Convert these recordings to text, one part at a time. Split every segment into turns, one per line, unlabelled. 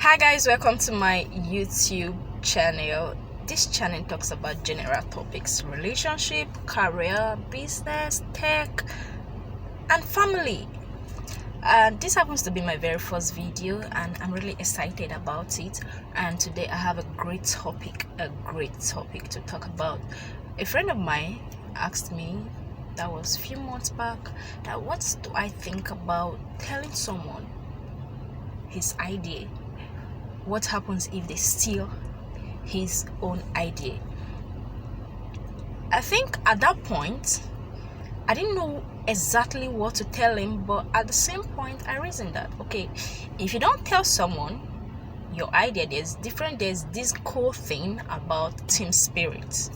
Hi guys, welcome to my YouTube channel. This channel talks about general topics: relationship, career, business, tech, and family. This happens to be my very first video and I'm really excited about it. And today I have a great topic to talk about. A friend of mine asked me, that was a few months back, that what do I think about telling someone his idea? What happens if they steal his own idea? I think at that point I didn't know exactly what to tell him, but at the same point I reasoned that okay, if you don't tell someone your idea, there's this cool thing about team spirit.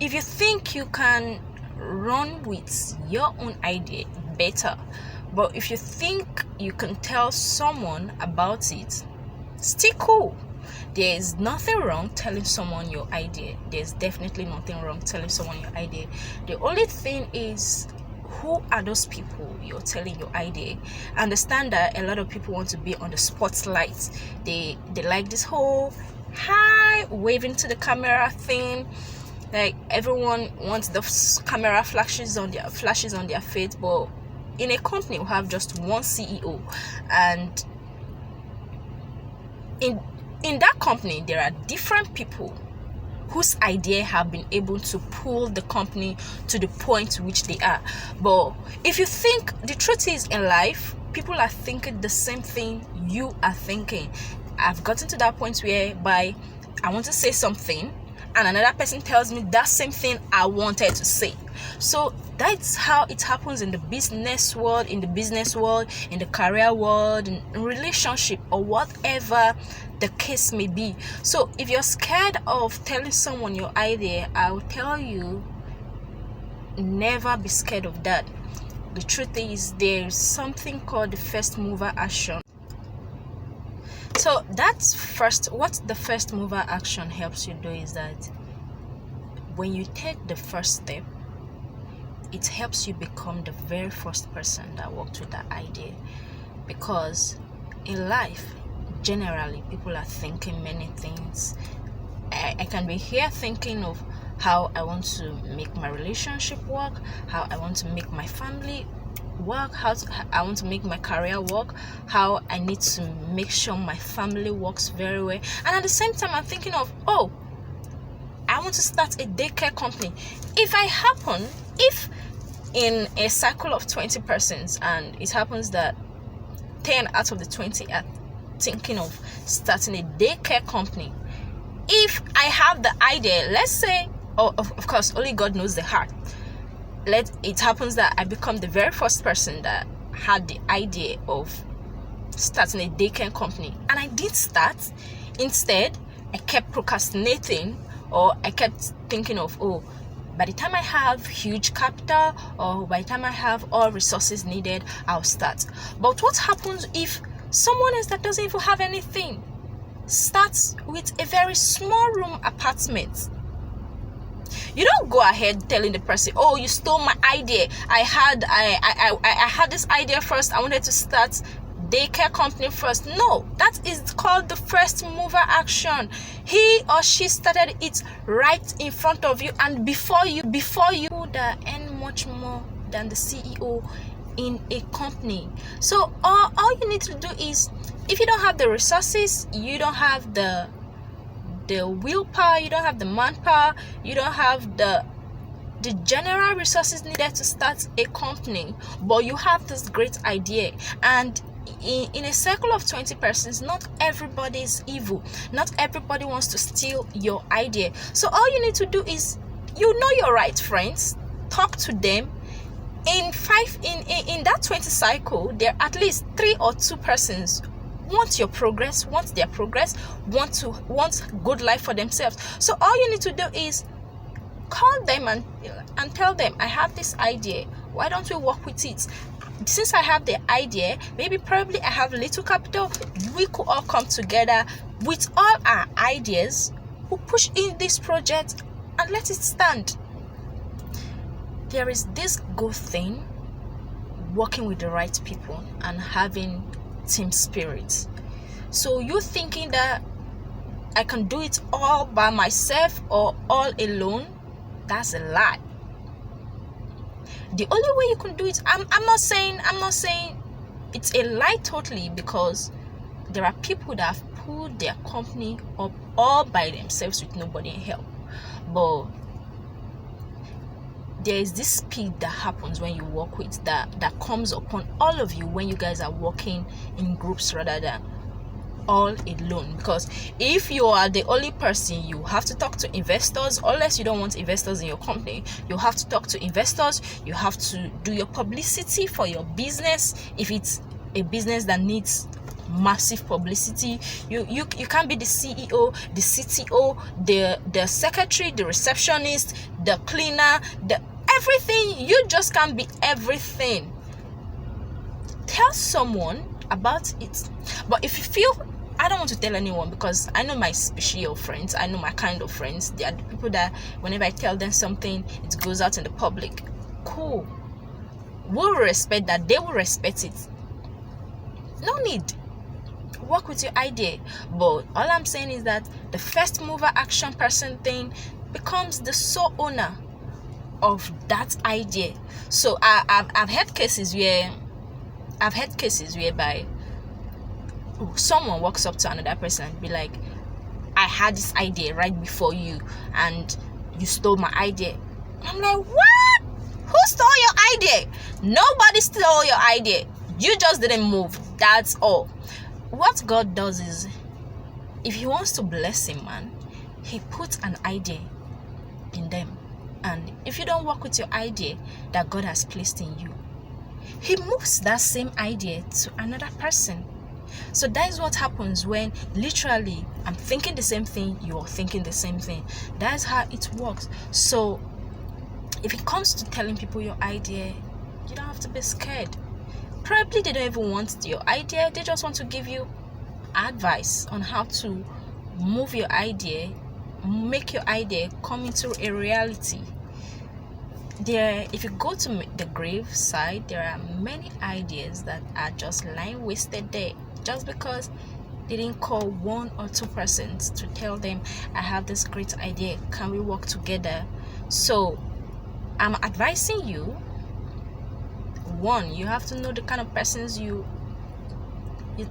If you think you can run with your own idea, better. But if you think you can tell someone about it, still cool. There is nothing wrong telling someone your idea. There's definitely nothing wrong telling someone your idea. The only thing is, who are those people you're telling your idea? Understand that a lot of people want to be on the spotlight. They like this whole hi waving to the camera thing. Like everyone wants the camera flashes on their face, but in a company we have just one CEO, and in that company there are different people whose idea have been able to pull the company to the point which they are. But if you think, the truth is, in life people are thinking the same thing you are thinking. I've gotten to that point whereby I want to say something and another person tells me that same thing I wanted to say. So that's how it happens in the business world, in the career world, in relationship, or whatever the case may be. So if you're scared of telling someone your idea, I will tell you, never be scared of that. The truth is, there's something called the first mover action. So that's what the first mover action helps you do is that when you take the first step, it helps you become the very first person that worked with that idea. Because in life, generally, people are thinking many things. I can be here thinking of how I want to make my relationship work, how I want to make my family work, I want to make my career work, how I need to make sure my family works very well. And at the same time, I'm thinking of, oh, I want to start a daycare company. If in a cycle of 20 persons, and it happens that 10 out of the 20 are thinking of starting a daycare company, if I have the idea, let's say, of course, only God knows the heart. It happens that I become the very first person that had the idea of starting a daycare company, and I did start. Instead, I kept procrastinating, or I kept thinking of, oh, by the time I have huge capital, or by the time I have all resources needed, I'll start. But what happens if someone else that doesn't even have anything starts with a very small room apartment? You don't go ahead telling the person, oh, you stole my idea. I had this idea first. I wanted to start daycare company first. No, that is called the first mover action. He or she started it right in front of you, and before you that earn much more than the CEO in a company. So all you need to do is, if you don't have the resources, you don't have the willpower, you don't have the manpower, you don't have the general resources needed to start a company, but you have this great idea, and in a circle of 20 persons, not everybody is evil, not everybody wants to steal your idea. So all you need to do is, you know your right friends, talk to them. In that 20 cycle, there are at least 3 or 2 persons want their progress, want good life for themselves. So all you need to do is call them and tell them, I have this idea, why don't we work with it? Since I have the idea, probably I have little capital, we could all come together with all our ideas, we'll push in this project and let it stand. There is this good thing, working with the right people and having team spirit. So you thinking that I can do it all by myself or all alone, that's a lie. The only way you can do it, I'm not saying it's a lie totally, because there are people that have pulled their company up all by themselves with nobody help. But there is this speed that happens when you work with that comes upon all of you when you guys are working in groups rather than all alone. Because if you are the only person, you have to talk to investors, unless you don't want investors in your company. You have to talk to investors, you have to do your publicity for your business if it's a business that needs massive publicity. You can't be the CEO, the CTO, the secretary, the receptionist, the cleaner, the everything. You just can't be everything. Tell someone about it. But if you feel, I don't want to tell anyone, because I know my species of friends, I know my kind of friends. They are the people that whenever I tell them something, it goes out in the public. Cool. We'll respect that. They will respect it. No need. Work with your idea. But all I'm saying is that the first mover action person thing becomes the sole owner of that idea. So I've had cases whereby someone walks up to another person and be like, I had this idea right before you and you stole my idea. I'm like, what? Who stole your idea? Nobody stole your idea. You just didn't move. That's all. What God does is, if he wants to bless a man, he puts an idea in them. And if you don't work with your idea that God has placed in you, he moves that same idea to another person. So that is what happens when literally I'm thinking the same thing, you're thinking the same thing. That's how it works. So if it comes to telling people your idea, you don't have to be scared. Probably they don't even want your idea. They just want to give you advice on how to move your idea, make your idea come into a reality. If you go to the grave side, there are many ideas that are just lying wasted there, just because they didn't call 1 or 2 persons to tell them, I have this great idea, can we work together? So I'm advising you, 1, you have to know the kind of persons you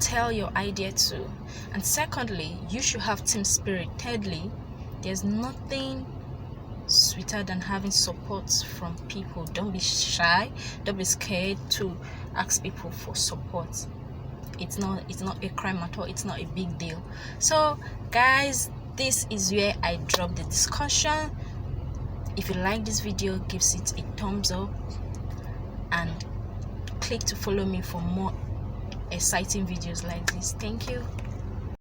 tell your idea to, and secondly, you should have team spirit. Thirdly, there's nothing sweeter than having support from people. Don't be shy, don't be scared to ask people for support. It's not a crime at all. It's not a big deal. So guys, this is where I drop the discussion. If you like this video, give it a thumbs up and click to follow me for more exciting videos like this. Thank you.